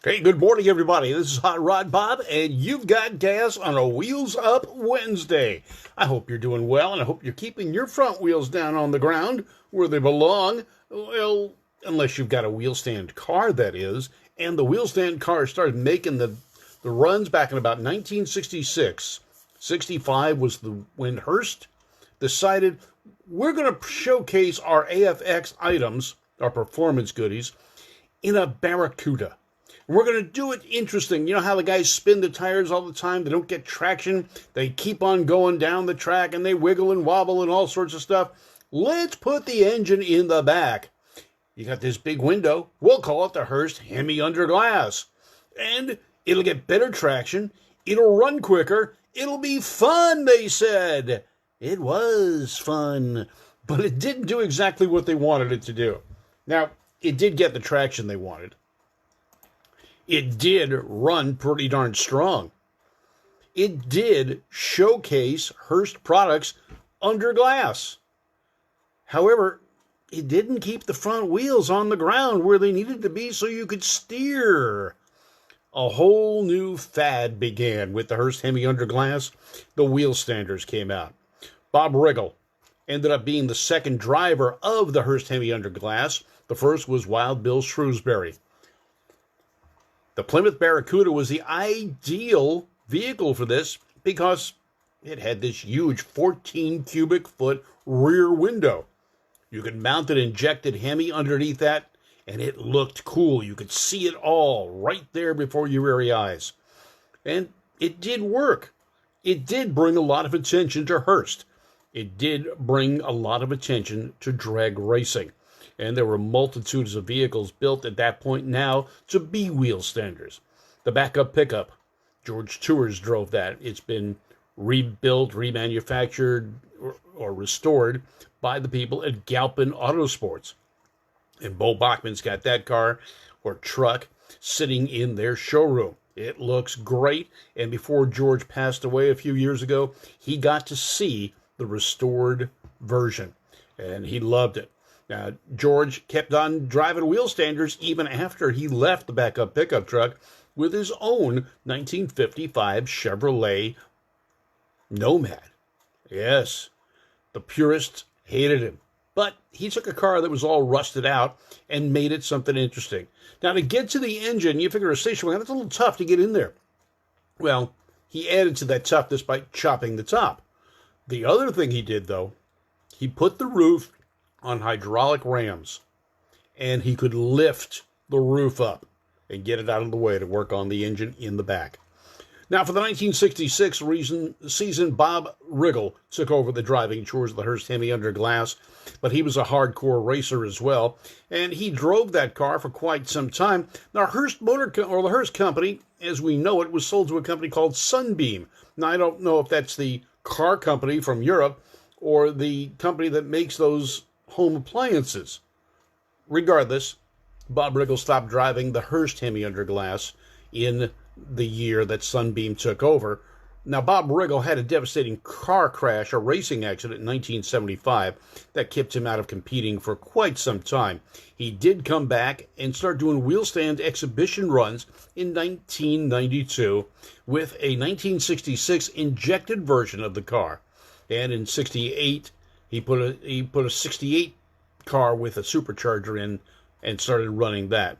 Hey, good morning, everybody. This is Hot Rod Bob, and you've got gas on a Wheels Up Wednesday. I hope you're doing well, and I hope you're keeping your front wheels down on the ground where they belong. Well, unless you've got a wheel stand car, that is. And the wheel stand car started making the runs back in about 1966. 65 was when Hearst decided we're going to showcase our AFX items, our performance goodies, in a Barracuda. We're going to do it interesting. You know how the guys spin the tires all the time? They don't get traction. They keep on going down the track and they wiggle and wobble and all sorts of stuff. Let's put the engine in the back. You got this big window. We'll call it the Hearst Hemi Under Glass. And it'll get better traction. It'll run quicker. It'll be fun, they said. It was fun, but it didn't do exactly what they wanted it to do. Now, it did get the traction they wanted. It did run pretty darn strong. It did showcase Hearst products under glass. However, it didn't keep the front wheels on the ground where they needed to be so you could steer. A whole new fad began with the Hearst Hemi Under Glass. The wheel standers came out. Bob Riggle ended up being the second driver of the Hearst Hemi Under Glass. The first was Wild Bill Shrewsbury. The Plymouth Barracuda was the ideal vehicle for this because it had this huge 14 cubic foot rear window. You could mount an injected Hemi underneath that, and it looked cool. You could see it all right there before your very eyes. And it did work. It did bring a lot of attention to Hearst. It did bring a lot of attention to drag racing. And there were multitudes of vehicles built at that point now to be wheel standers. The backup pickup, George Tours drove that. It's been rebuilt, remanufactured, or restored by the people at Galpin Autosports. And Bo Bachman's got that car or truck sitting in their showroom. It looks great. And before George passed away a few years ago, he got to see the restored version. And he loved it. Now, George kept on driving wheel standers even after he left the backup pickup truck with his own 1955 Chevrolet Nomad. Yes, the purists hated him, but he took a car that was all rusted out and made it something interesting. Now, to get to the engine, you figure a station wagon, that's a little tough to get in there. Well, he added to that toughness by chopping the top. The other thing he did, though, he put the roof on hydraulic rams, and he could lift the roof up and get it out of the way to work on the engine in the back. Now, for the 1966 season, Bob Riggle took over the driving chores of the Hearst Hemi Under Glass, but he was a hardcore racer as well, and he drove that car for quite some time. Now, the Hearst Company, as we know it, was sold to a company called Sunbeam. Now, I don't know if that's the car company from Europe or the company that makes those home appliances. Regardless, Bob Riggle stopped driving the Hearst Hemi Under Glass in the year that Sunbeam took over. Now, Bob Riggle had a devastating car crash, a racing accident in 1975 that kept him out of competing for quite some time. He did come back and start doing wheel stand exhibition runs in 1992 with a 1966 injected version of the car. And in 68, he put a 68 car with a supercharger in and started running that.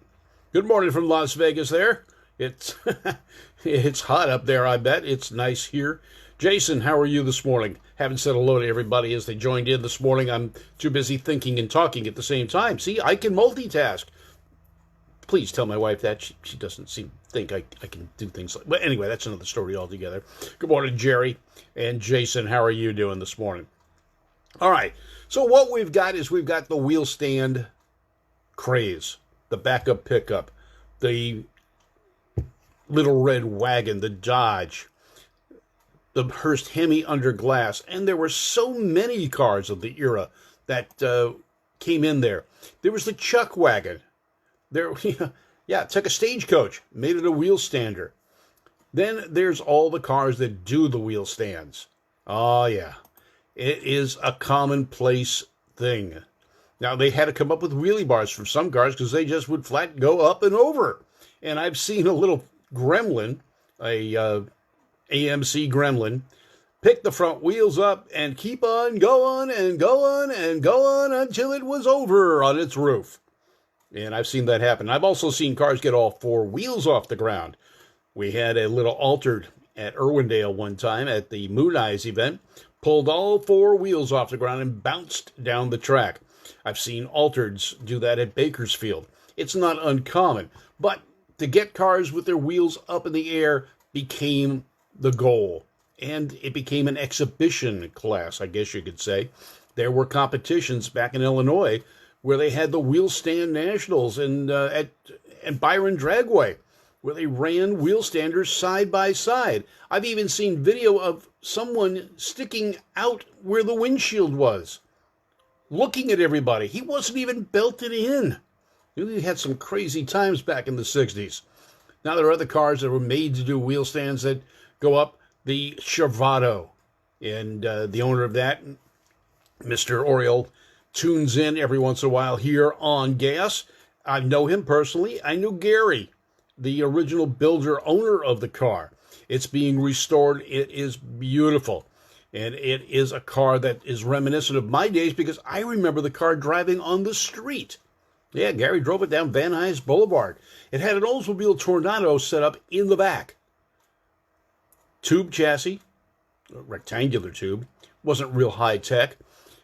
Good morning from Las Vegas there. It's it's hot up there, I bet. It's nice here. Jason, how are you this morning? Haven't said hello to everybody as they joined in this morning. I'm too busy thinking and talking at the same time. See, I can multitask. Please tell my wife that. She doesn't think I can do things like... But anyway, that's another story altogether. Good morning, Jerry. And Jason, how are you doing this morning? All right, so what we've got is we've got the wheel stand craze, the backup pickup, the little red wagon, the Dodge, the Hearst Hemi Under Glass, and there were so many cars of the era that came in there. There was the Chuck wagon. There, yeah, took a stagecoach, made it a wheel stander. Then there's all the cars that do the wheel stands. Oh, yeah. It is a commonplace thing. Now, they had to come up with wheelie bars for some cars because they just would flat go up and over. And I've seen a little gremlin, a AMC gremlin, pick the front wheels up and keep on going and going and going until it was over on its roof. And I've seen that happen. I've also seen cars get all four wheels off the ground. We had a little altered at Irwindale one time at the Moon Eyes event, pulled all four wheels off the ground and bounced down the track. I've seen altereds do that at Bakersfield. It's not uncommon, but to get cars with their wheels up in the air became the goal. And it became an exhibition class, I guess you could say. There were competitions back in Illinois where they had the wheel stand nationals and at Byron Dragway, where they ran wheel standers side by side. I've even seen video of someone sticking out where the windshield was, looking at everybody. He wasn't even belted in. We had some crazy times back in the 60s. Now there are other cars that were made to do wheel stands that go up. The Shervado, and the owner of that, Mr. Oriole, tunes in every once in a while here on GAAS. I know him personally. I knew Gary, the original builder, owner of the car. It's being restored. It is beautiful. And it is a car that is reminiscent of my days because I remember the car driving on the street. Yeah, Gary drove it down Van Nuys Boulevard. It had an Oldsmobile Tornado set up in the back. Tube chassis, a rectangular tube, wasn't real high tech.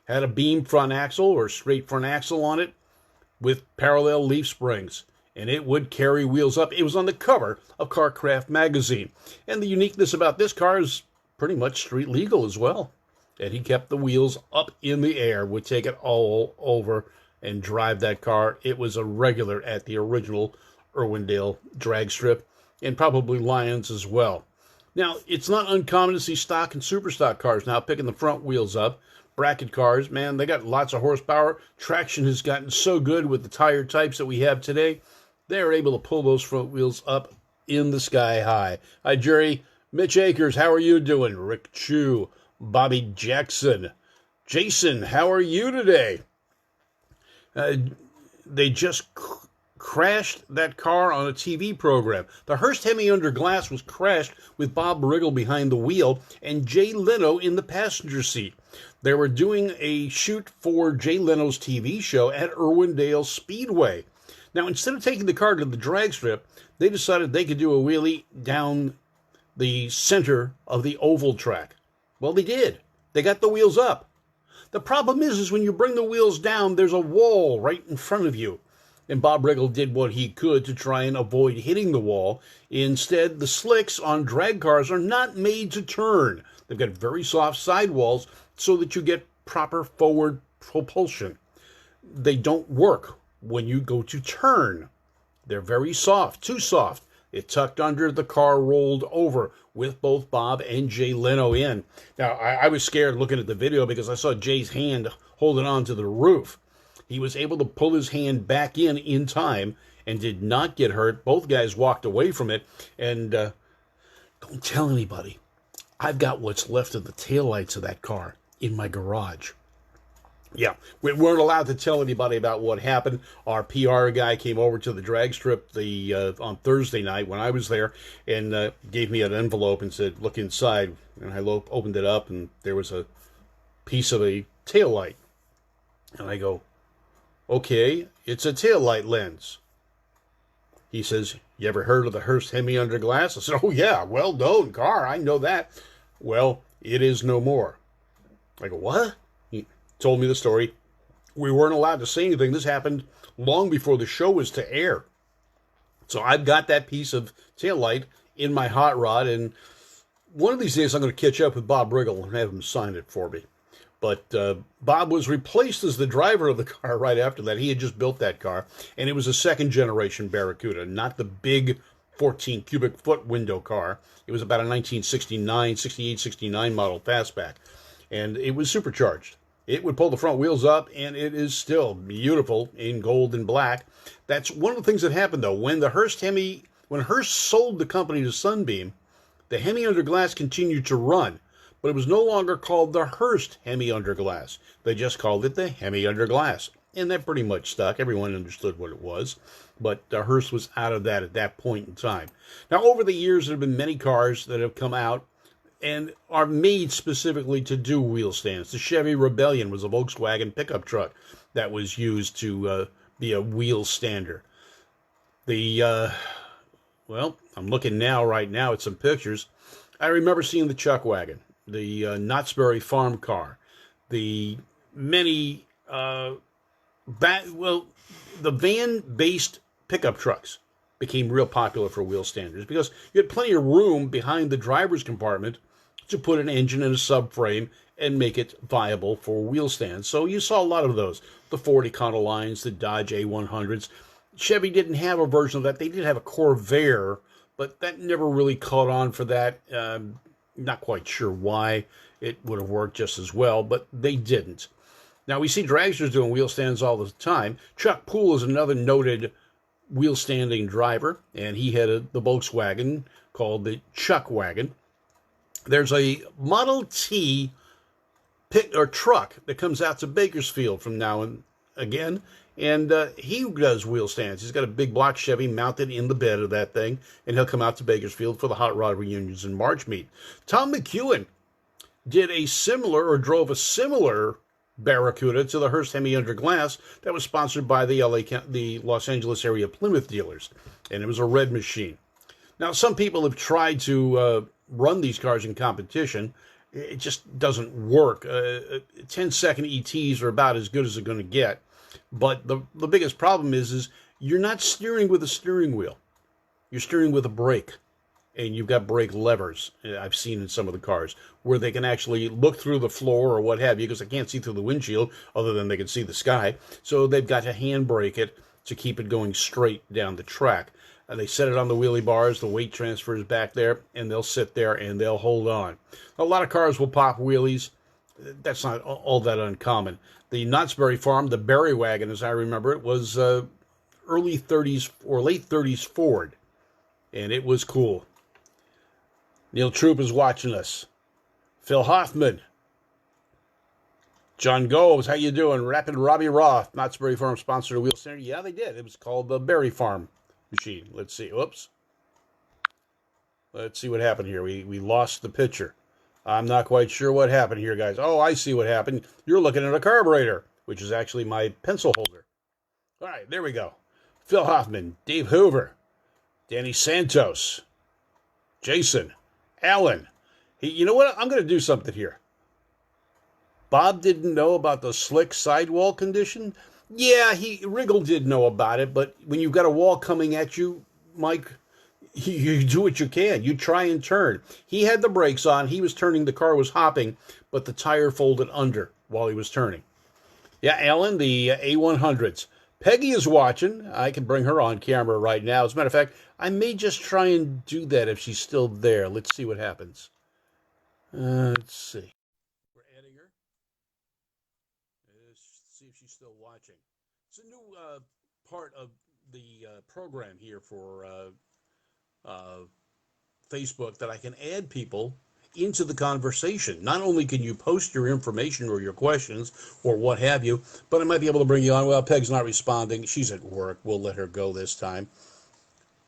Had a beam front axle or straight front axle on it with parallel leaf springs. And it would carry wheels up. It was on the cover of CarCraft magazine. And the uniqueness about this car is pretty much street legal as well. And he kept the wheels up in the air, would take it all over and drive that car. It was a regular at the original Irwindale drag strip and probably Lions as well. Now, it's not uncommon to see stock and super stock cars now picking the front wheels up. Bracket cars, man, they got lots of horsepower. Traction has gotten so good with the tire types that we have today. They're able to pull those front wheels up in the sky high. Hi, Jerry. Mitch Akers, how are you doing? Rick Chu, Bobby Jackson. Jason, how are you today? They just crashed that car on a TV program. The Hearst Hemi under glass was crashed with Bob Riggle behind the wheel and Jay Leno in the passenger seat. They were doing a shoot for Jay Leno's TV show at Irwindale Speedway. Now, instead of taking the car to the drag strip, they decided they could do a wheelie down the center of the oval track. Well, they did. They got the wheels up. The problem is when you bring the wheels down, there's a wall right in front of you. And Bob Riggle did what he could to try and avoid hitting the wall. Instead, the slicks on drag cars are not made to turn. They've got very soft sidewalls so that you get proper forward propulsion. They don't work when you go to turn. They're very soft, too soft. It tucked under, the car rolled over with both Bob and Jay Leno in. Now, I was scared looking at the video because I saw Jay's hand holding on to the roof. He was able to pull his hand back in time and did not get hurt. Both guys walked away from it. And don't tell anybody. I've got what's left of the taillights of that car in my garage. Yeah, we weren't allowed to tell anybody about what happened. Our PR guy came over to the drag strip on Thursday night when I was there and gave me an envelope and said, look inside. And I opened it up and there was a piece of a taillight. And I go, okay, it's a taillight lens. He says, you ever heard of the Hearst Hemi under glass? I said, oh yeah, well-known car, I know that. Well, it is no more. I go, what? He told me the story. We weren't allowed to say anything. This happened long before the show was to air. So I've got that piece of taillight in my hot rod, and one of these days I'm going to catch up with Bob Riggle and have him sign it for me. But Bob was replaced as the driver of the car right after that. He had just built that car, and it was a second-generation Barracuda, not the big 14 cubic foot window car. It was about a 1969, 68, 69 model fastback, and it was supercharged. It would pull the front wheels up, and it is still beautiful in gold and black. That's one of the things that happened, though. When Hearst sold the company to Sunbeam, the Hemi under glass continued to run, but it was no longer called the Hearst Hemi under glass. They just called it the Hemi under glass. and that pretty much stuck. Everyone understood what it was, but Hearst was out of that at that point in time. Now, over the years, there have been many cars that have come out and are made specifically to do wheel stands. The Chevy Rebellion was a Volkswagen pickup truck that was used to be a wheel stander. Well, I'm looking right now at some pictures. I remember seeing the Chuck Wagon, the Knott's Berry Farm car, the many, the van-based pickup trucks became real popular for wheel standers because you had plenty of room behind the driver's compartment to put an engine and a subframe and make it viable for wheel stands. So you saw a lot of those. The Ford Econolines, the Dodge A100s. Chevy didn't have a version of that. They did have a Corvair, but that never really caught on for that. Not quite sure why. It would have worked just as well, but they didn't. Now, we see dragsters doing wheel stands all the time. Chuck Poole is another noted wheel standing driver, and he had the Volkswagen called the Chuck Wagon. There's a Model T truck that comes out to Bakersfield from now and again, and he does wheel stands. He's got a big block Chevy mounted in the bed of that thing, and he'll come out to Bakersfield for the Hot Rod reunions and March meet. Tom McEwen drove a similar Barracuda to the Hearst Hemi Under Glass that was sponsored by the Los Angeles area Plymouth dealers, and it was a red machine. Now, some people have tried to run these cars in competition. It just doesn't work. 10-second ETs are about as good as they're going to get. But the biggest problem is you're not steering with a steering wheel. You're steering with a brake. And you've got brake levers, I've seen in some of the cars, where they can actually look through the floor or what have you, because they can't see through the windshield other than they can see the sky. So they've got to hand brake it to keep it going straight down the track. They set it on the wheelie bars, the weight transfers back there, and they'll sit there and they'll hold on. A lot of cars will pop wheelies. That's not all that uncommon. The Knott's Berry Farm, the Berry Wagon, as I remember it, was early 30s or late 30s Ford, and it was cool. Neil Troop is watching us. Phil Hoffman. John Gomes, how you doing? Rapid Robbie Roth, Knott's Berry Farm sponsored a wheel standard. Yeah, they did. It was called the Berry Farm machine. Let's see. Whoops. Let's see what happened here. We lost the picture. I'm not quite sure what happened here, guys. Oh, I see what happened. You're looking at a carburetor, which is actually my pencil holder. All right, there we go. Phil Hoffman, Dave Hoover, Danny Santos, Jason, Alan. You know what? I'm going to do something here. Bob didn't know about the slick sidewall condition. Yeah, Riggle did know about it, but when you've got a wall coming at you, Mike, you do what you can. You try and turn. He had the brakes on. He was turning. The car was hopping, but the tire folded under while he was turning. Yeah, Alan, the A100s. Peggy is watching. I can bring her on camera right now. As a matter of fact, I may just try and do that if she's still there. Let's see what happens. Let's see. We're adding her. Let's see if she's still watching. It's a new part of the program here for Facebook that I can add people into the conversation. Not only can you post your information or your questions or what have you, but I might be able to bring you on. Well, Peg's not responding. She's at work. We'll let her go this time.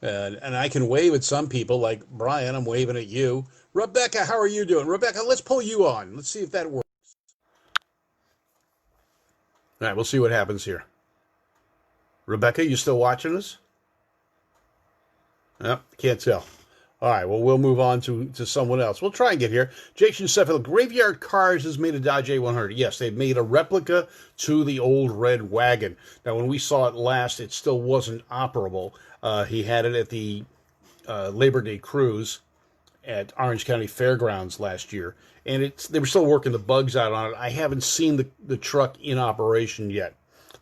And I can wave at some people like Brian. I'm waving at you. Rebecca, how are you doing? Rebecca, let's pull you on. Let's see if that works. All right, we'll see what happens here. Rebecca, you still watching us? Yep, can't tell. All right, well, we'll move on to someone else. We'll try and get here. Jason Sheffield, Graveyard Cars has made a Dodge A100. Yes, they've made a replica to the old red wagon. Now, when we saw it last, it still wasn't operable. He had it at the Labor Day Cruise at Orange County Fairgrounds last year, and they were still working the bugs out on it. I haven't seen the truck in operation yet.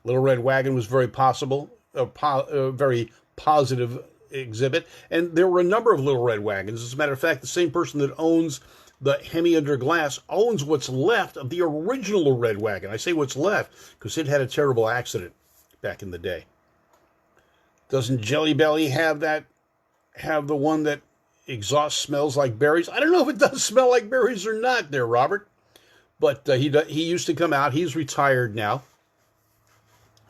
Little Red Wagon was very very positive exhibit, and there were a number of Little Red Wagons. As a matter of fact, the same person that owns the Hemi Under Glass owns what's left of the original Red Wagon. I say what's left because it had a terrible accident back in the day. Doesn't Jelly Belly have the one that exhaust smells like berries? I don't know if it does smell like berries or not there, Robert. But he used to come out. He's retired now.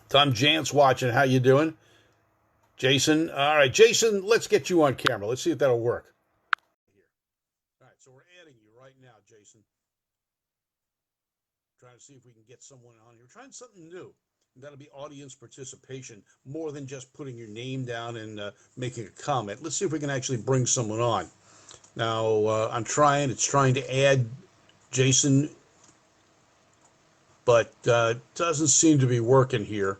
Tom Jantz watching. How you doing? Jason. All right, Jason, let's get you on camera. Let's see if that'll work. All right, so we're adding you right now, Jason. Trying to see if we can get someone on here. We're trying something new. And that'll be audience participation, more than just putting your name down and making a comment. Let's see if we can actually bring someone on. Now, I'm trying. It's trying to add Jason, but doesn't seem to be working here.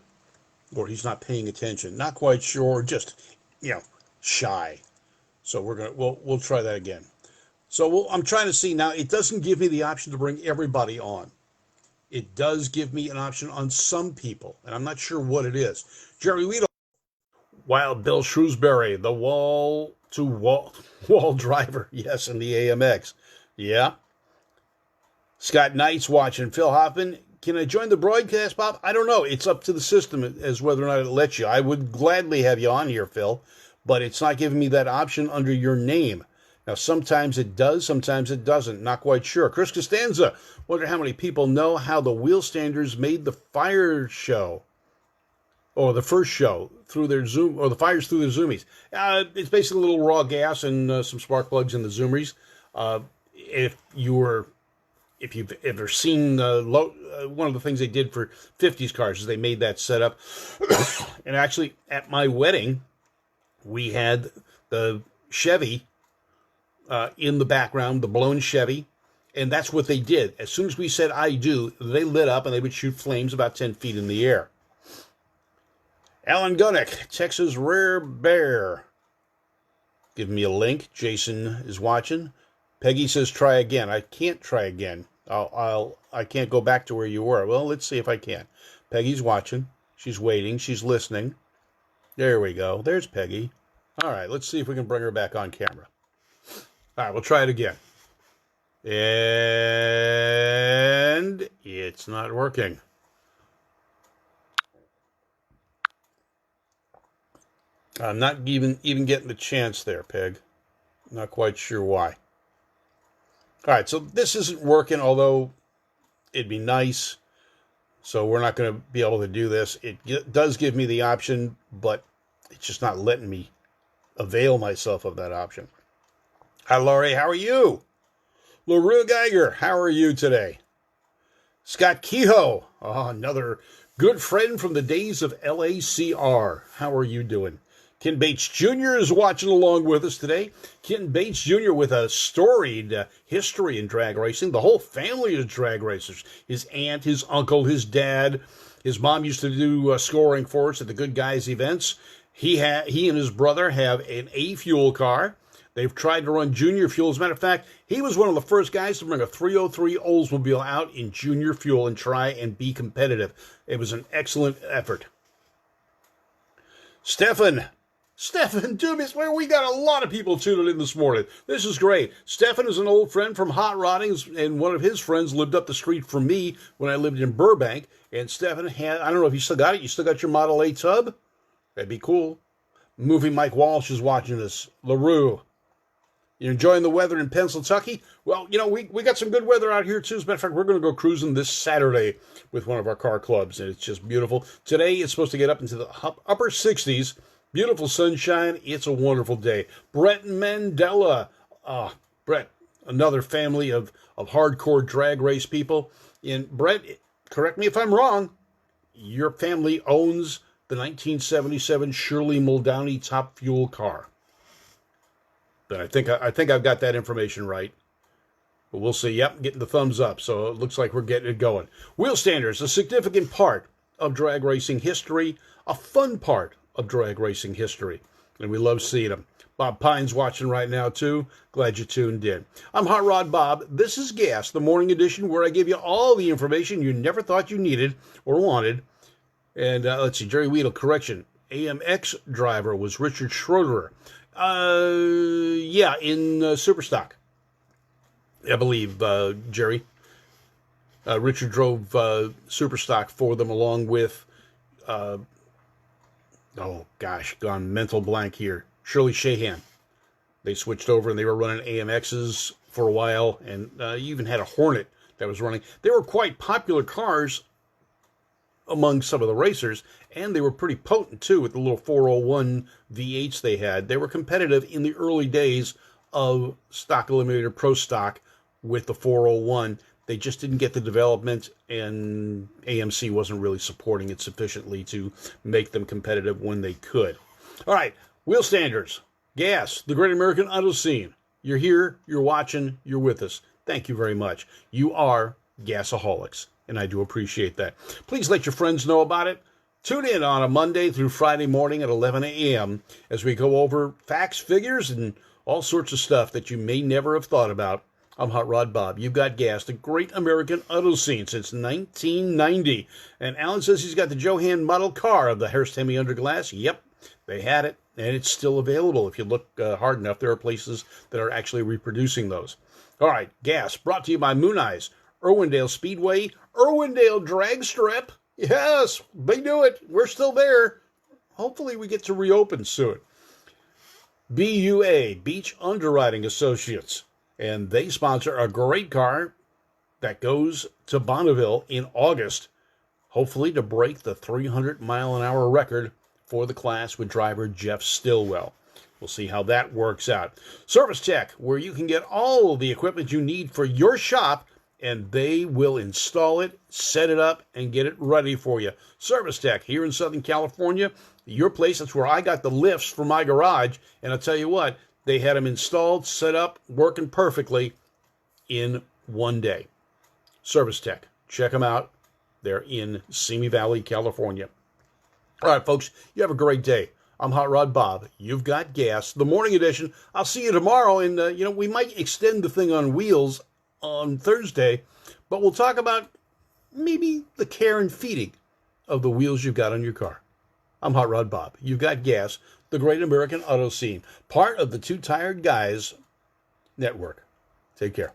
Or he's not paying attention. Not quite sure. Just, shy. So we'll try that again. So I'm trying to see now. It doesn't give me the option to bring everybody on. It does give me an option on some people, and I'm not sure what it is. Jerry Weedle, Wild Bill Shrewsbury, the wall-to-wall driver, yes, in the AMX, yeah. Scott Knight's watching. Phil Hoffman, can I join the broadcast, Bob? I don't know. It's up to the system as whether or not it lets you. I would gladly have you on here, Phil, but it's not giving me that option under your name. Now, sometimes it does, sometimes it doesn't. Not quite sure. Chris Costanza, wonder how many people know how the wheel standers made the fire show, or the first show through their Zoom, or the fires through their Zoomies. It's basically a little raw gas and some spark plugs in the Zoomies. If you've ever seen one of the things they did for 50s cars is they made that setup. And actually, at my wedding, we had the Chevy in the background, the blown Chevy, and that's what they did. As soon as we said "I do," they lit up and they would shoot flames about 10 feet in the air. Alan Gunnick, Texas Rare Bear. Give me a link. Jason is watching. Peggy says try again. I can't try again. I can't go back to where you were. Well, let's see if I can. Peggy's watching. She's waiting. She's listening. There we go. There's Peggy. All right, let's see if we can bring her back on camera. All right, we'll try it again. And it's not working. I'm not even getting the chance there, Peg. Not quite sure why. All right, so this isn't working, although it'd be nice. So we're not going to be able to do this. It does give me the option, but it's just not letting me avail myself of that option. Hi, Laurie. How are you? LaRue Geiger, how are you today? Scott Kehoe, another good friend from the days of LACR. How are you doing? Ken Bates Jr. is watching along with us today. Ken Bates Jr. with a storied history in drag racing. The whole family is drag racers. His aunt, his uncle, his dad. His mom used to do scoring for us at the Good Guys events. He and his brother have an A-Fuel car. They've tried to run junior fuel. As a matter of fact, he was one of the first guys to bring a 303 Oldsmobile out in junior fuel and try and be competitive. It was an excellent effort. Stefan Dubis, well, we got a lot of people tuning in this morning. This is great. Stefan is an old friend from Hot Rodding, and one of his friends lived up the street from me when I lived in Burbank. And Stefan had, I don't know if you still got it. You still got your Model A tub? That'd be cool. Movie Mike Walsh is watching us. LaRue. You enjoying the weather in Pennsylvania? Well, we got some good weather out here, too. As a matter of fact, we're going to go cruising this Saturday with one of our car clubs, and it's just beautiful. Today, it's supposed to get up into the upper 60s. Beautiful sunshine. It's a wonderful day. Brett Mandela. Brett, another family of hardcore drag race people. And Brett, correct me if I'm wrong, your family owns the 1977 Shirley Muldowney Top Fuel car. But I think I've got that information right. But we'll see. Yep, getting the thumbs up. So it looks like we're getting it going. Wheel standers, a significant part of drag racing history, a fun part of drag racing history. And we love seeing them. Bob Pine's watching right now, too. Glad you tuned in. I'm Hot Rod Bob. This is GAAS, the morning edition, where I give you all the information you never thought you needed or wanted. And let's see, Jerry Weedle, correction. AMX driver was Richard Schroeder. In Superstock, I believe, Jerry. Richard drove Superstock for them along with, gone mental blank here, Shirley Shahan. They switched over and they were running AMXs for a while, and you even had a Hornet that was running. They were quite popular cars among some of the racers, and they were pretty potent too with the little 401 V8s they had. They were competitive in the early days of stock eliminator pro stock with the 401. They just didn't get the development, and AMC wasn't really supporting it sufficiently to make them competitive when they could. All right, wheel standards, GAAS, the Great American Auto Scene. You're here, you're watching, you're with us. Thank you very much. You are GAASaholics, and I do appreciate that. Please let your friends know about it. Tune in on a Monday through Friday morning at 11 a.m. as we go over facts, figures, and all sorts of stuff that you may never have thought about. I'm Hot Rod Bob. You've got GAAS, the Great American Auto Scene since 1990. And Alan says he's got the Johan model car of the Hearst Hemi Underglass. Yep, they had it, and it's still available. If you look hard enough, there are places that are actually reproducing those. All right, GAAS, brought to you by Moon Eyes, Irwindale Speedway, Irwindale Drag Strip. Yes, they do it. We're still there. Hopefully we get to reopen soon. BUA, Beach Underwriting Associates. And they sponsor a great car that goes to Bonneville in August, hopefully to break the 300-mile-an-hour record for the class with driver Jeff Stillwell. We'll see how that works out. Service Tech, where you can get all the equipment you need for your shop, and they will install it, set it up, and get it ready for you. Service Tech here in Southern California, your place. That's where I got the lifts for my garage, and I'll tell you what, they had them installed, set up, working perfectly in one day. Service Tech. Check them out. They're in Simi Valley, California. All right, folks, you have a great day. I'm Hot Rod Bob. You've got GAAS, the morning edition. I'll see you tomorrow, and, we might extend the thing on wheels on Thursday, but we'll talk about maybe the care and feeding of the wheels you've got on your car. I'm Hot Rod Bob. You've got GAAS, the Great American Auto Scene, part of the Two Tired Guys Network. Take care.